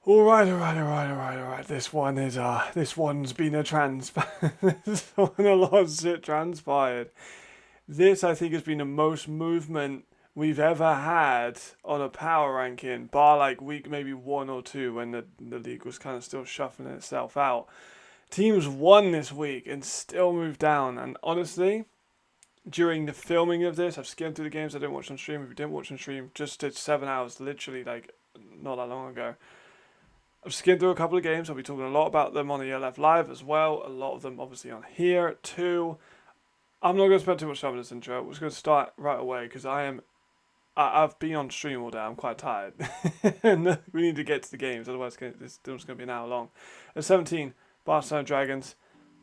All right. This one's been this one, a lot of shit transpired. This, I think, has been the most movement we've ever had on a power ranking, bar like week maybe 1 or 2 when the league was kind of still shuffling itself out. Teams won this week and still moved down. And honestly, during the filming of this, I've skimmed through the games I didn't watch on stream. If you didn't watch on stream, just did 7 hours, literally like not that long ago. I've skimmed through a couple of games. I'll be talking a lot about them on the ELF Live as well. A lot of them obviously on here too. I'm not going to spend too much time on this intro. We're just going to start right away because I've been on stream all day. I'm quite tired. And we need to get to the games. Otherwise, this film's going to be an hour long. At 17, Barcelona Dragons.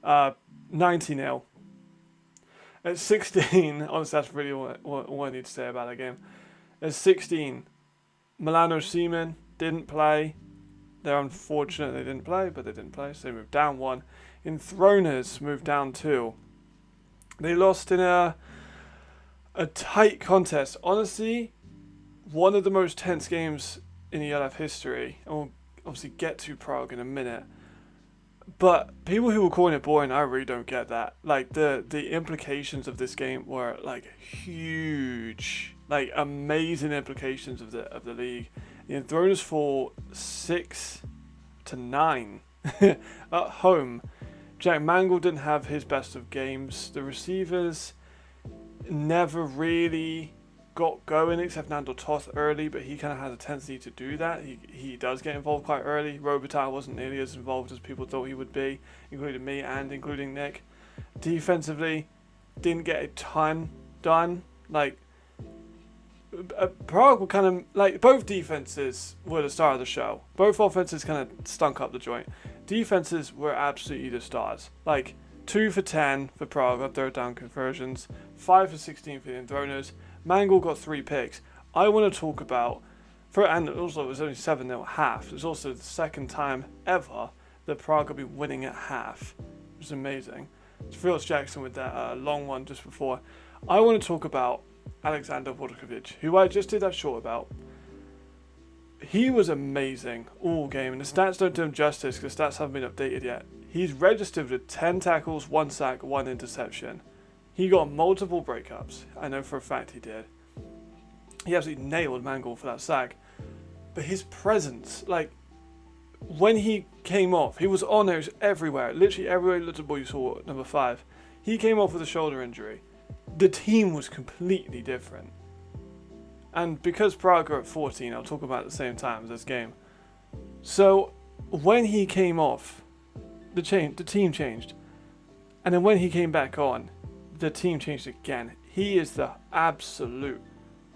90-0. At 16, honestly, that's really all I need to say about that game. At 16, Milano Seamen didn't play. They're unfortunate they didn't play, but they didn't play, so they moved down 1. Enthroners moved down 2. They lost in a tight contest. Honestly, one of the most tense games in ELF history. And we'll obviously get to Prague in a minute. But people who were calling it boring, I really don't get that. Like, the implications of this game were, like, huge. Like, amazing implications of the league. The Enthroners fall 6-9 at home. Jack Mangle didn't have his best of games. The receivers never really got going except Nandor Toth early, but he kind of has a tendency to do that. He does get involved quite early. Robitaille wasn't nearly as involved as people thought he would be, including me and including Nick. Defensively, didn't get a ton done. Like, Prague were kind of like, both defenses were the star of the show. Both offenses kind of stunk up the joint. Defenses were absolutely the stars. Like 2 for 10 for Prague on third down conversions, 5 for 16 for the Enthroners. Mangle got 3 picks. I want to talk about, and also it was only 7-0 at half. It was also the second time ever that Prague have been winning at half. It was amazing. It's Phillips Jackson with that long one just before. I want to talk about Alexander Vodkovic, who I just did that short about. He was amazing all game, and the stats don't do him justice because the stats haven't been updated yet. He's registered with 10 tackles, 1 sack, 1 interception. He got multiple breakups. I know for a fact he did. He absolutely nailed Mangle for that sack. But his presence, like, when he came off, he was on there everywhere. Literally everywhere little boy you saw at number 5. He came off with a shoulder injury. The team was completely different. And because Prague are at 14, I'll talk about it at the same time as this game. So, when he came off, the team changed. And then when he came back on, the team changed again. He is the absolute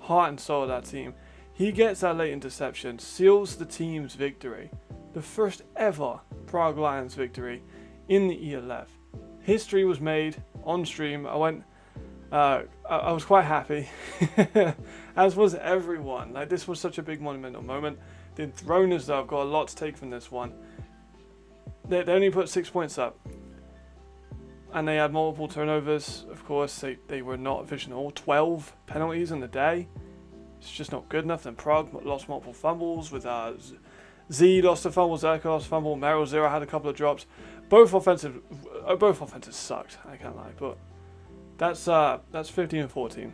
heart and soul of that team. He gets that late interception, seals the team's victory. The first ever Prague Lions victory in the ELF. History was made on stream. I was quite happy, as was everyone. Like, this was such a big monumental moment. The Enthroners, though, have got a lot to take from this one. They only put 6 points up. And they had multiple turnovers. Of course, they were not efficient at all. 12 penalties in the day. It's just not good enough. Then Prague lost multiple fumbles with Z lost a fumble, Zerka lost a fumble, Merrill Zero had a couple of drops. Both offenses sucked, I can't lie, but that's 15 and 14.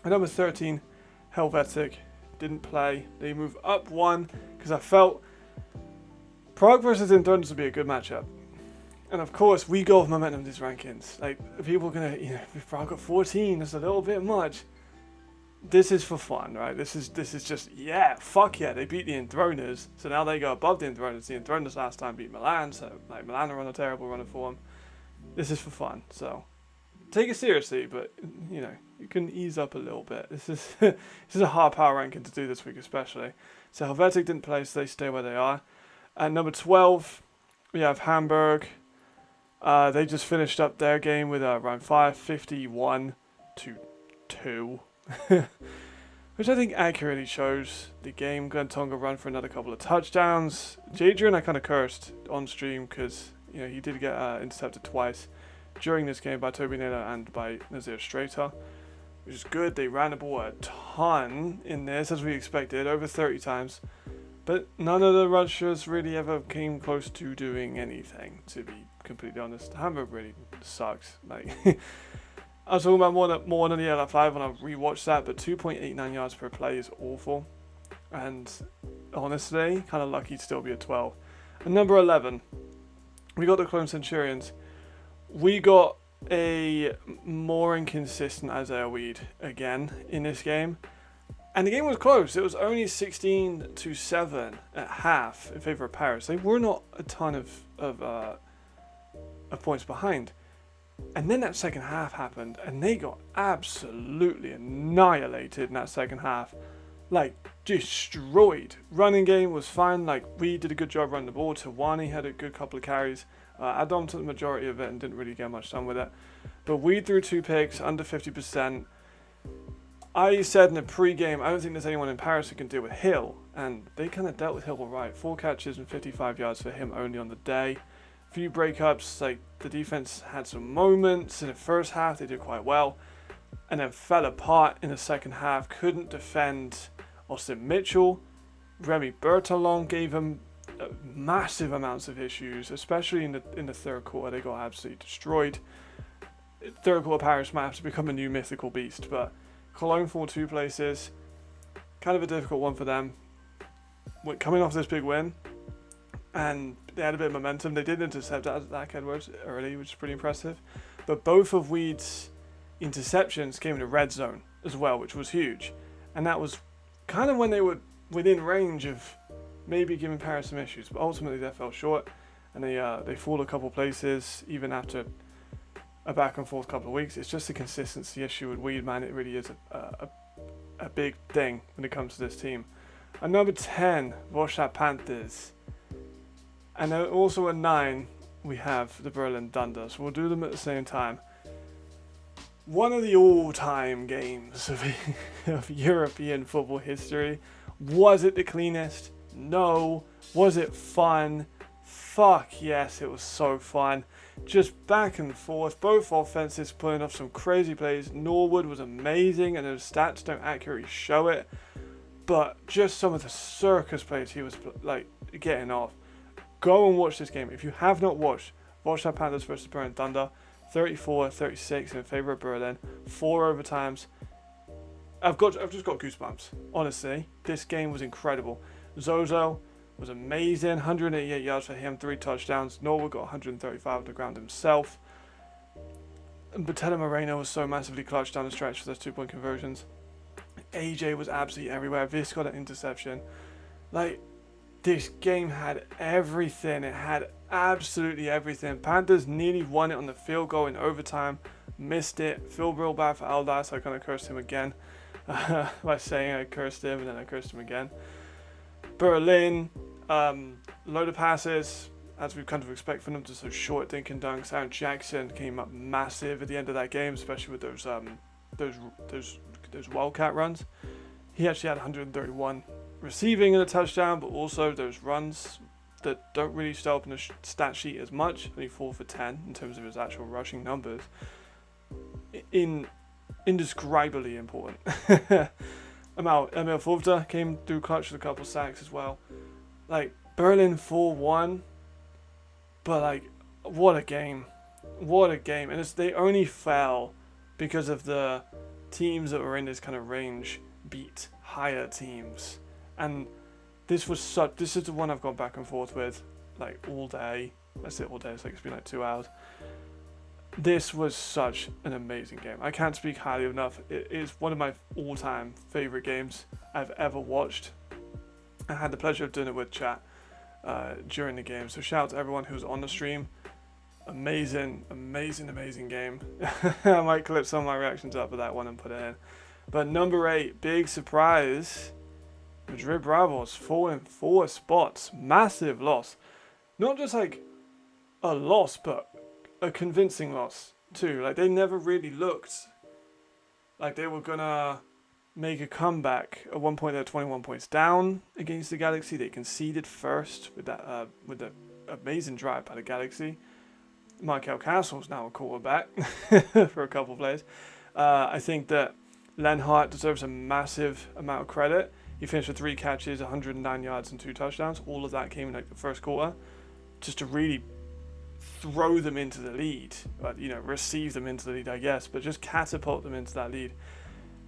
At number 13, Helvetic didn't play. They move up 1 because I felt Prague versus Enthroners would be a good matchup. And of course, we go with momentum in these rankings. Like, people are gonna, if Prague got 14, that's a little bit much. This is for fun, right? This is just, fuck yeah, they beat the Enthroners. So now they go above the Enthroners. The Enthroners last time beat Milan, so like Milan are on a terrible run of form. This is for fun, so take it seriously, but you can ease up a little bit. This is a hard power ranking to do this week, especially. So Helvetic didn't play, so they stay where they are. At number 12, we have Hamburg. They just finished up their game with round 5, 51-2. Which I think accurately shows the game. Glentonga run for another couple of touchdowns. Jadrian I kind of cursed on stream because he did get intercepted twice during this game by Toby Naylor and by Nazir Strater, which is good. They ran the ball a ton in this, as we expected, over 30 times. But none of the rushers really ever came close to doing anything, to be completely honest. Hamburg really sucks. Like, I was talking about more than the LF5 when I rewatched that, but 2.89 yards per play is awful. And honestly, kind of lucky to still be at 12. And number 11, we got the Clone Centurions. We got a more inconsistent Isaiah Weed again in this game. And the game was close. It was only 16-7 at half in favor of Paris. They were not a ton of points behind. And then that second half happened, and they got absolutely annihilated in that second half. Like, destroyed. Running game was fine. Like, we did a good job running the ball. Tawani had a good couple of carries. Adam took the majority of it and didn't really get much done with it. But we threw 2 picks, under 50%. I said in the pre-game, I don't think there's anyone in Paris who can deal with Hill. And they kind of dealt with Hill all right. 4 catches and 55 yards for him only on the day. A few breakups. Like, the defense had some moments. In the first half, they did quite well. And then fell apart in the second half. Couldn't defend Austin Mitchell. Remy Bertolon gave him massive amounts of issues, especially in the third quarter. They got absolutely destroyed. Third quarter Paris might have to become a new mythical beast, but Cologne fall 2 places. Kind of a difficult one for them. Coming off this big win, and they had a bit of momentum. They did intercept Zach Edwards early, which is pretty impressive. But both of Weed's interceptions came in the red zone as well, which was huge. And that was kind of when they were within range of maybe giving Paris some issues. But ultimately they fell short, and they fall a couple places even after a back and forth couple of weeks. It's just a consistency issue with Weed, man. It really is a big thing when it comes to this team. At number 10, Warschau Panthers. And then also at 9, we have the Berlin Thunder. So we'll do them at the same time. One of the all-time games of European football history. Was it the cleanest? No. Was it fun? Fuck yes, it was so fun. Just back and forth, both offenses pulling off some crazy plays. Norwood was amazing, and those stats don't accurately show it. But just some of the circus plays he was like getting off. Go and watch this game. If you have not watched Warschau Panthers versus Berlin Thunder, 34-36 in favor of Berlin, 4 overtimes. I've just got goosebumps. Honestly, this game was incredible. Zozo was amazing. 188 yards for him, 3 touchdowns. Norwood got 135 on the ground himself. And Botello Moreno was so massively clutch down the stretch for those 2-point conversions. AJ was absolutely everywhere. Vis got an interception. Like, this game had everything. It had absolutely everything. Panthers nearly won it on the field goal in overtime. Missed it. Feel real bad for Aldas. I kind of cursed him again by saying I cursed him, and then I cursed him again. Berlin, load of passes, as we kind of expect from them, just those short dinking dunks. Aaron Jackson came up massive at the end of that game, especially with those wildcat runs. He actually had 131 receiving and a touchdown, but also those runs that don't really show up in the stat sheet as much. Only 4 for 10 in terms of his actual rushing numbers. Indescribably important. Emil Fulda came through clutch with a couple sacks as well. Like, Berlin 4-1, but like, what a game. What a game. And they only fell because of the teams that were in this kind of range beat higher teams. And this is the one I've gone back and forth with like all day. That's it, all day. It's been like 2 hours. This was such an amazing game. I can't speak highly enough. It is one of my all-time favorite games I've ever watched. I had the pleasure of doing it with chat during the game. So shout out to everyone who was on the stream. Amazing game. I might clip some of my reactions up of that one and put it in. But number 8, big surprise. Madrid Bravos falling 4 spots. Massive loss. Not just like a loss, but a convincing loss too. Like, they never really looked like they were gonna make a comeback. At one point, they're 21 points down against the Galaxy. They conceded first with that with the amazing drive by the Galaxy. Michael Castle's now a quarterback for a couple of plays. I think that Lenhart deserves a massive amount of credit. He finished with 3 catches, 109 yards, and 2 touchdowns. All of that came in like the first quarter, just to really throw them into the lead. But, you know, receive them into the lead, I guess, but just catapult them into that lead.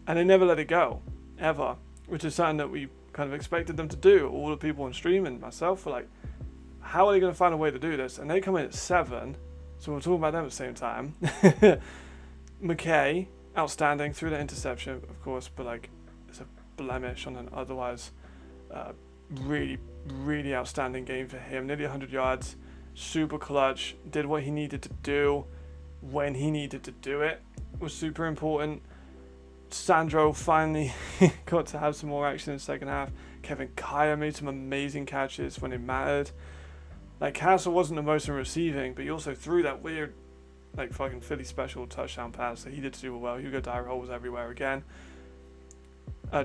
And they never let it go, ever, which is something that we kind of expected them to do. All the people on stream and myself were like, how are they going to find a way to do this? And they come in at 7, so we're talking about them at the same time. McKay, outstanding, threw that interception, of course, but like it's a blemish on an otherwise really, really outstanding game for him. Nearly 100 yards, super clutch, did what he needed to do when he needed to do it, was super important. Sandro finally got to have some more action in the second half. Kevin Kaya made some amazing catches when it mattered. Like, Castle wasn't the most in receiving, but he also threw that weird, like, fucking Philly special touchdown pass, so he did super well. Hugo Dyrol was everywhere again.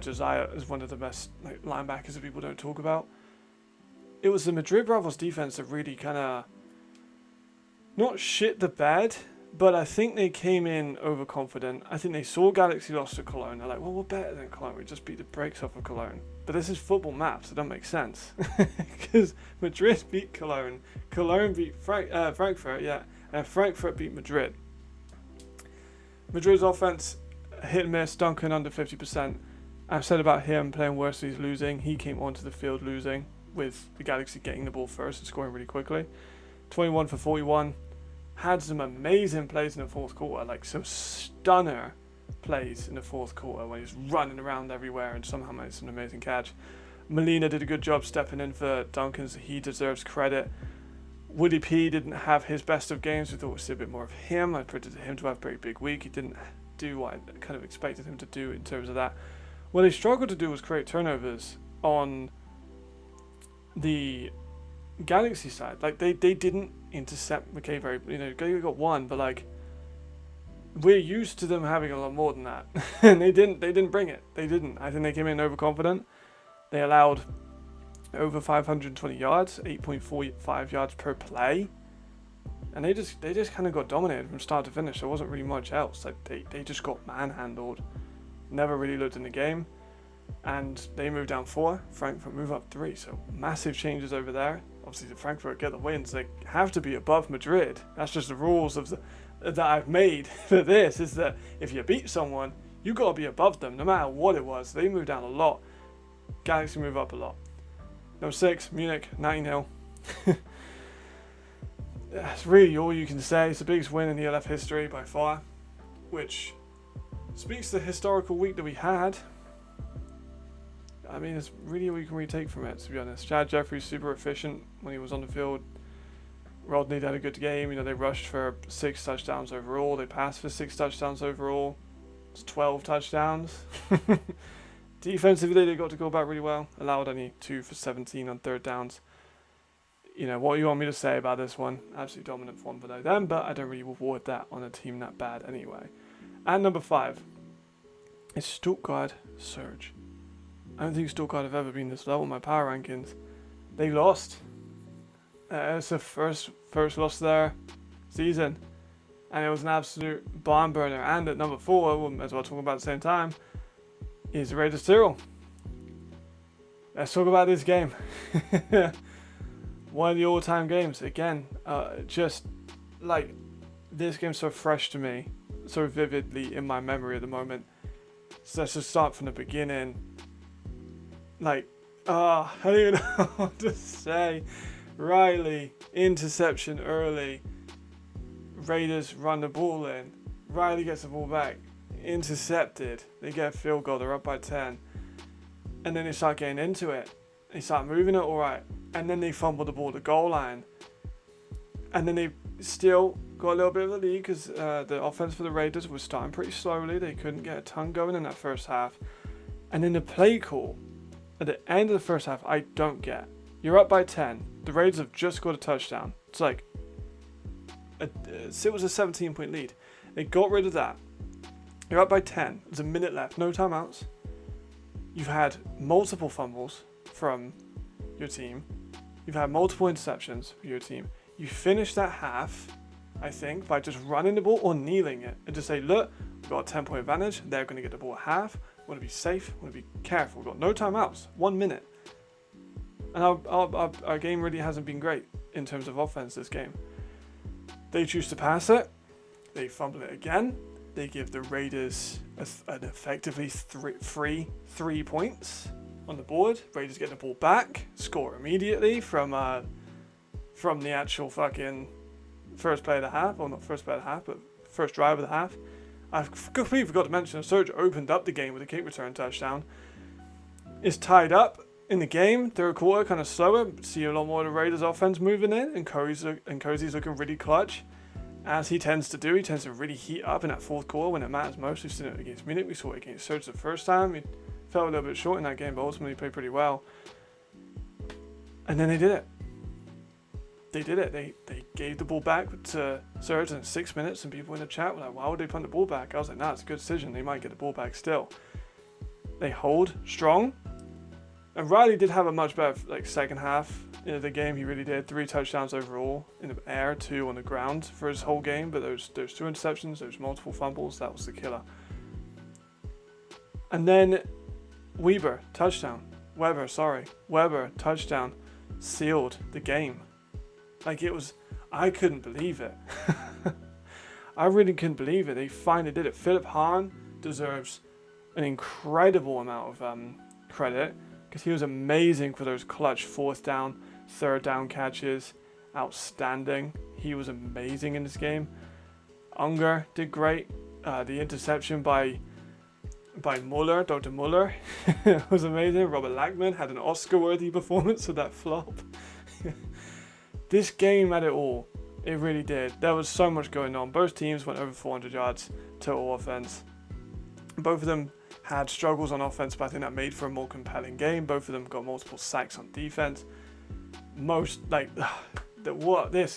Josiah is one of the best linebackers that people don't talk about. It was the Madrid Bravos defense that really kind of not shit the bed, but I think they came in overconfident. I think they saw Galaxy lost to Cologne. They're like, well, we're better than Cologne. We just beat the brakes off of Cologne. But this is football maths. It doesn't make sense. Because Madrid beat Cologne. Cologne beat Frankfurt, yeah. And Frankfurt beat Madrid. Madrid's offense, hit and miss. Duncan under 50%. I've said about him playing worse than he's losing. He came onto the field losing, with the Galaxy getting the ball first and scoring really quickly. 21 for 41. Had some amazing plays in the fourth quarter, like some stunner plays in the fourth quarter when he's running around everywhere and somehow made some amazing catch. Molina did a good job stepping in for Duncan, so he deserves credit. Woody P didn't have his best of games. We thought we'd see a bit more of him. I predicted him to have a very big week. He didn't do what I kind of expected him to do in terms of that. What they struggled to do was create turnovers on the Galaxy side. Like, they didn't intercept McKay very, they got 1, but like, we're used to them having a lot more than that. And they didn't bring it. They didn't. I think they came in overconfident. They allowed over 520 yards, 8.45 yards per play. And they just kind of got dominated from start to finish. There wasn't really much else. Like, they just got manhandled. Never really looked in the game. And they moved down 4. Frankfurt move up 3. So massive changes over there. Obviously, the Frankfurt get the wins. They have to be above Madrid. That's just the rules that I've made for this. Is that if you beat someone, you got to be above them, no matter what it was. They moved down a lot. Galaxy move up a lot. Number 6, Munich, 9-0. That's really all you can say. It's the biggest win in ELF history by far, which speaks to the historical week that we had. I mean, it's really all you can really take from it, to be honest. Chad Jeffries super efficient when he was on the field. Rodney had a good game. They rushed for 6 touchdowns overall. They passed for 6 touchdowns overall. It's 12 touchdowns. Defensively, they got to go back really well. Allowed only 2 for 17 on third downs. What do you want me to say about this one? Absolutely dominant one for them, but I don't really reward that on a team that bad anyway. And number 5 is Stuttgart Surge. I don't think Stuttgart have ever been this low on my power rankings. They lost. It's the first loss of their season. And it was an absolute barn burner. And at number 4, we might as well talk about at the same time, is Raiders Tyrrell. Let's talk about this game. One of the all-time games. Again, just like, this game's so fresh to me, so vividly in my memory at the moment. So let's just start from the beginning. I don't even know what to say. Riley, interception early. Raiders run the ball in. Riley gets the ball back. Intercepted. They get a field goal. They're up by 10. And then they start getting into it. They start moving it alright. And then they fumble the ball at the goal line. And then they still got a little bit of the lead because the offense for the Raiders was starting pretty slowly. They couldn't get a ton going in that first half. And then the play call at the end of the first half, I don't get. You're up by 10. The Raiders have just got a touchdown. It's like, it was a 17-point lead. They got rid of that. You're up by 10. There's a minute left. No timeouts. You've had multiple fumbles from your team. You've had multiple interceptions for your team. You finish that half, I think, by just running the ball or kneeling it. And just say, look, we've got a 10-point advantage. They're going to get the ball at half. want to be safe, want to be careful. We've got no timeouts, 1 minute. And our game really hasn't been great in terms of offense this game. They choose to pass it. They fumble it again. They give the Raiders an effectively free 3 points on the board. Raiders get the ball back, score immediately from the actual fucking first play of the half. Well, not first play of the half, but first drive of the half. I completely forgot to mention, Serge opened up the game with a kick return touchdown. It's tied up in the game. Third quarter, kind of slower. See a lot more of the Raiders offense moving in, and Cozy's looking really clutch. As he tends to do, he tends to really heat up in that fourth quarter when it matters most. We've seen it against Munich. We saw it against Serge the first time. He fell a little bit short in that game, but ultimately played pretty well. And then they did it. They gave the ball back to Serge in 6 minutes, and people in the chat were like, why would they punt the ball back? I was like, nah, it's a good decision. They might get the ball back still. They hold strong. And Riley did have a much better second half of the game. He really did. 3 touchdowns overall in the air, 2 on the ground for his whole game. But those 2 interceptions, those multiple fumbles, that was the killer. And then Weber, touchdown. Weber, touchdown. Sealed the game. I couldn't believe it. I really couldn't believe it. They finally did it. Philip Hahn deserves an incredible amount of credit, because he was amazing for those clutch 4th down, 3rd down catches. Outstanding. He was amazing in this game. Unger did great. The interception by Muller, Dr. Muller, was amazing. Robert Lackman had an Oscar-worthy performance with that flop. This game had it all. It really did. There was so much going on. Both teams went over 400 yards total offense. Both of them had struggles on offense, but I think that made for a more compelling game. Both of them got multiple sacks on defense. This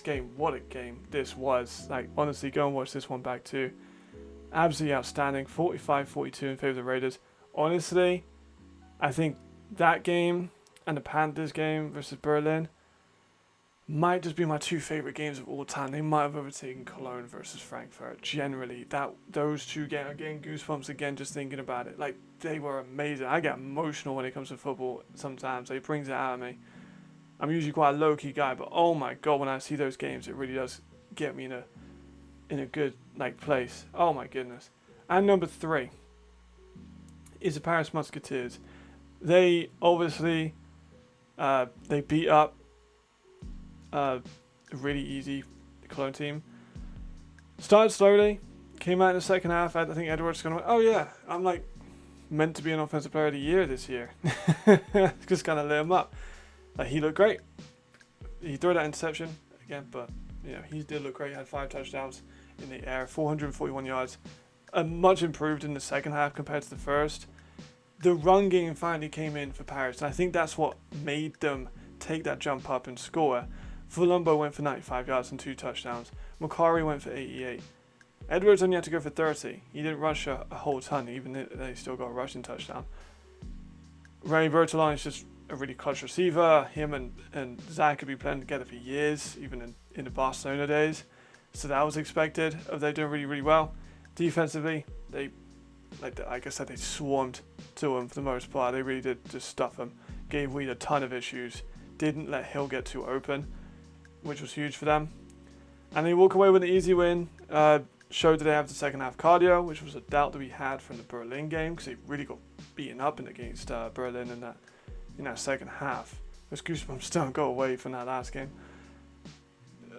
game, what a game this was. Honestly, go and watch this one back too. Absolutely outstanding. 45-42 in favor of the Raiders. Honestly, I think that game and the Panthers game versus Berlin might just be my 2 favorite games of all time. They might have overtaken Cologne versus Frankfurt. Generally, those 2 games, I'm getting goosebumps again just thinking about it. They were amazing. I get emotional when it comes to football sometimes. It brings it out of me. I'm usually quite a low-key guy, but oh my god, when I see those games, it really does get me in a good place. Oh my goodness. And number 3 is the Paris Musketeers. They obviously they beat up a really easy Cologne team. Started slowly, came out in the second half. I think Edwards kind of went, oh yeah, I'm meant to be an offensive player of the year this year. Just kind of lit him up. He looked great. He threw that interception again, but he did look great. He had 5 touchdowns in the air, 441 yards. Much improved in the second half compared to the first. The run game finally came in for Paris, and I think that's what made them take that jump up and score. Volumbo went for 95 yards and 2 touchdowns. Macari went for 88. Edwards only had to go for 30. He didn't rush a whole ton, even though they still got a rushing touchdown. Ray Bertolone is just a really clutch receiver. Him and Zach could be playing together for years, even in the Barcelona days. So that was expected of them doing really, really well. Defensively, they, like I said, they swarmed to him for the most part. They really did just stuff him. Gave Weed a ton of issues. Didn't let Hill get too open, which was huge for them. And they walk away with an easy win. Showed that they have the second half cardio, which was a doubt that we had from the Berlin game, because they really got beaten up against Berlin in that second half. Those goosebumps don't go away from that last game.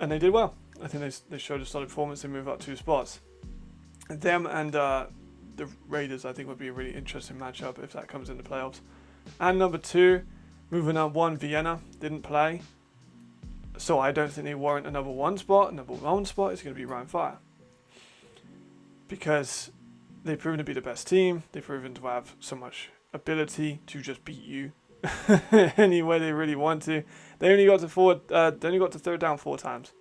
And they did well. I think they showed a solid performance. They move up 2 spots. Them and the Raiders, I think, would be a really interesting matchup if that comes in the playoffs. And number 2, moving on 1, Vienna didn't play. So I don't think they warrant a number 1 spot. Number 1 spot is going to be Rhein Fire. Because they've proven to be the best team. They've proven to have so much ability to just beat you any way they really want to. They only got to 3rd down 4 times.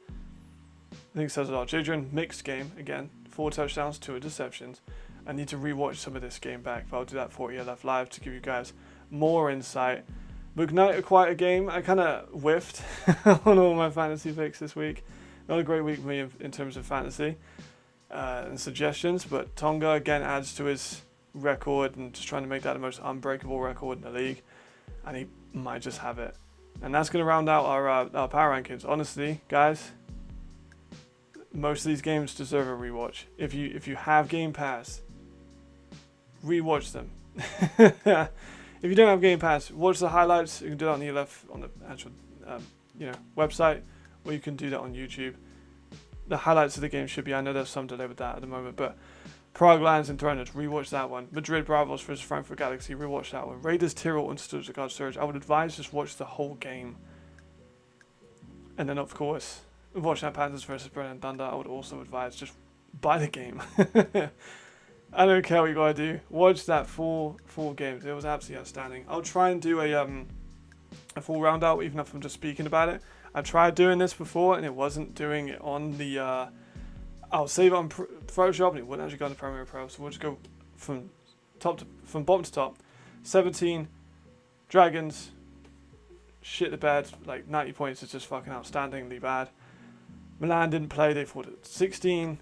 I think it says a lot. Jadron, mixed game again. 4 touchdowns, 2 interceptions. I need to rewatch some of this game back, but I'll do that for ELF Live to give you guys more insight. McKnight, quite a game. I kind of whiffed on all my fantasy picks this week. Not a great week for me in terms of fantasy and suggestions, but Tonga again adds to his record and just trying to make that the most unbreakable record in the league, and he might just have it. And that's going to round out our power rankings. Honestly, guys, most of these games deserve a rewatch. If you have Game Pass, rewatch them. If you don't have Game Pass, watch the highlights. You can do that on the ELF on the actual website, or you can do that on YouTube. The highlights of the game should be. I know there's some delay with that at the moment, but Prague Lions and Throners, rewatch that one. Madrid Bravos versus Frankfurt Galaxy, rewatch that one. Raiders Tyrol and Stuttgart Surge. I would advise just watch the whole game. And then of course, watch that Panthers versus Bressington Thunder. I would also advise just buy the game. I don't care what you gotta do. Watch that full games. It was absolutely outstanding. I'll try and do a full round out, even if I'm just speaking about it. I tried doing this before and it wasn't doing it on the I'll save it on Photoshop and it wouldn't actually go on the Premiere Pro, so we'll just go from bottom to top. 17 Dragons shit the bed, like 90 points is just fucking outstandingly bad. Milan didn't play, they fought at 16.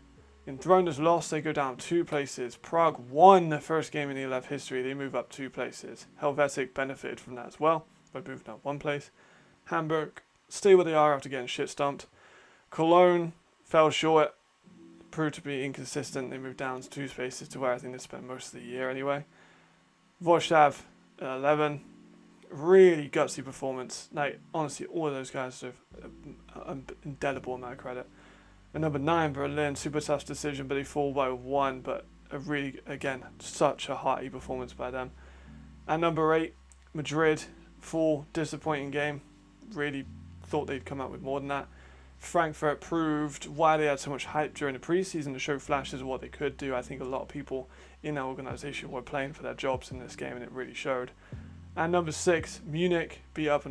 Throners lost, they go down 2 places. Prague won their first game in ELF history, they move up 2 places. Helvetic benefited from that as well by moving up 1 place. Hamburg stay where they are after getting shit stumped. Cologne fell short, proved to be inconsistent. They moved down 2 spaces to where I think they spent most of the year anyway. Vorshav 11, really gutsy performance. Like honestly, all of those guys deserve an indelible amount of credit. And number 9, Berlin, super tough decision, but they fall by 1. But a really, again, such a hearty performance by them. And number 8, Madrid, full disappointing game. Really thought they'd come out with more than that. Frankfurt proved why they had so much hype during the preseason to show flashes of what they could do. I think a lot of people in that organisation were playing for their jobs in this game, and it really showed. And number 6, Munich beat up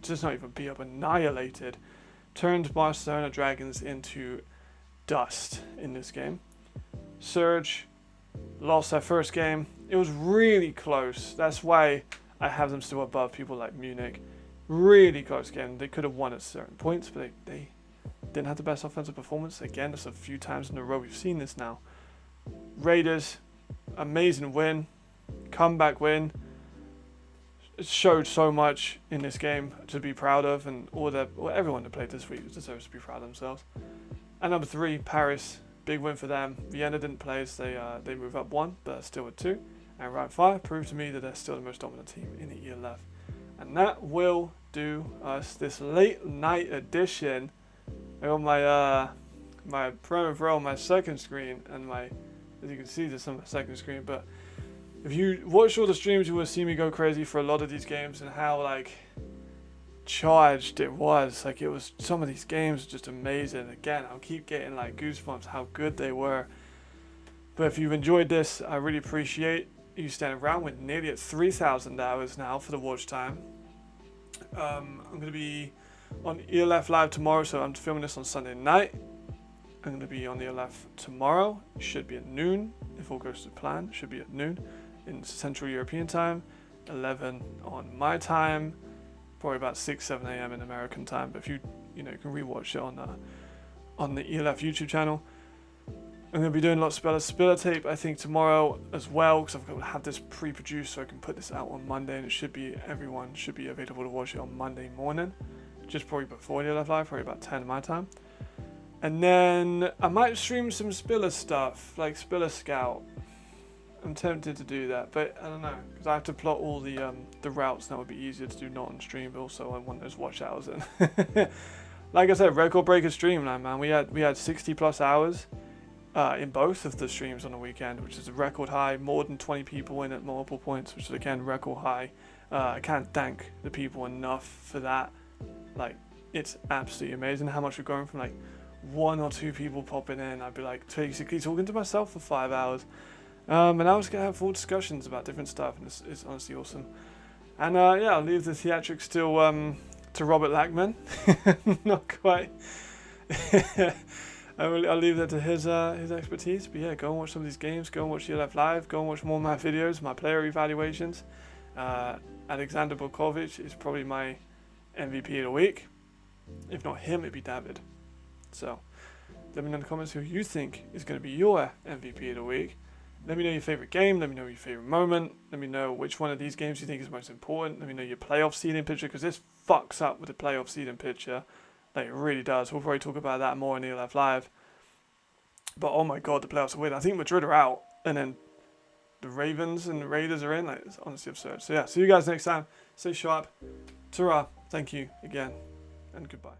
just not even beat up, annihilated, turned Barcelona Dragons into dust in this game. Surge lost their first game. It was really close. That's why I have them still above people like Munich. Really close game. They could have won at certain points, but they didn't have the best offensive performance. Again, that's a few times in a row we've seen this now. Raiders, amazing win, comeback win. It showed so much in this game to be proud of, and everyone that played this week deserves to be proud of themselves. And number 3, Paris, big win for them. Vienna didn't play, so they move up 1, but still with 2. And Round 5 proved to me that they're still the most dominant team in the ELF. And that will do us this late night edition. I got my Premiere Pro on my second screen, and as you can see, this on my second screen. But if you watch all the streams, you will see me go crazy for a lot of these games and how charged it was. It was, some of these games are just amazing. Again, I'll keep getting goosebumps how good they were. But if you've enjoyed this, I really appreciate you staying around. We're nearly at 3,000 hours now for the watch time. I'm going to be on ELF Live tomorrow, so I'm filming this on Sunday night. I'm going to be on ELF tomorrow. It should be at noon, if all goes to plan. It should be at noon in Central European time, 11 on my time, probably about 6-7 a.m. in American time. But if you can rewatch it on the ELF YouTube channel. I'm going to be doing lots of spiller tape, I think, tomorrow as well, because I've got to have this pre-produced so I can put this out on Monday, and everyone should be available to watch it on Monday morning, just probably before the ELF Live, probably about 10 my time. And then I might stream some spiller stuff, like Spiller Scout. I'm tempted to do that, but I don't know, because I have to plot all the routes, and that would be easier to do not on stream, but also I want those watch hours in. Like I said, record breaker streamline, man. We had 60 plus hours in both of the streams on the weekend, which is a record high. More than 20 people in at multiple points, which is again record high. I can't thank the people enough for that. It's absolutely amazing how much we're going from 1 or 2 people popping in. I'd be basically talking to myself for 5 hours, and I was gonna have full discussions about different stuff, and it's honestly awesome. And I'll leave the theatrics to Robert Lackman. Not quite. I'll leave that to his expertise. But yeah, go and watch some of these games. Go and watch ELF Live. Go and watch more of my videos, my player evaluations. Alexander Bokovic is probably my MVP of the week. If not him, it'd be David. So let me know in the comments who you think is going to be your MVP of the week. Let me know your favorite game. Let me know your favorite moment. Let me know which one of these games you think is most important. Let me know your playoff seeding picture, because this fucks up with the playoff seeding picture. Like, it really does. We'll probably talk about that more in ELF Live. But oh my god, the playoffs are weird. I think Madrid are out, and then the Ravens and the Raiders are in. Like, it's honestly absurd. So yeah, see you guys next time. Stay sharp. Ta-ra. Thank you again, and goodbye.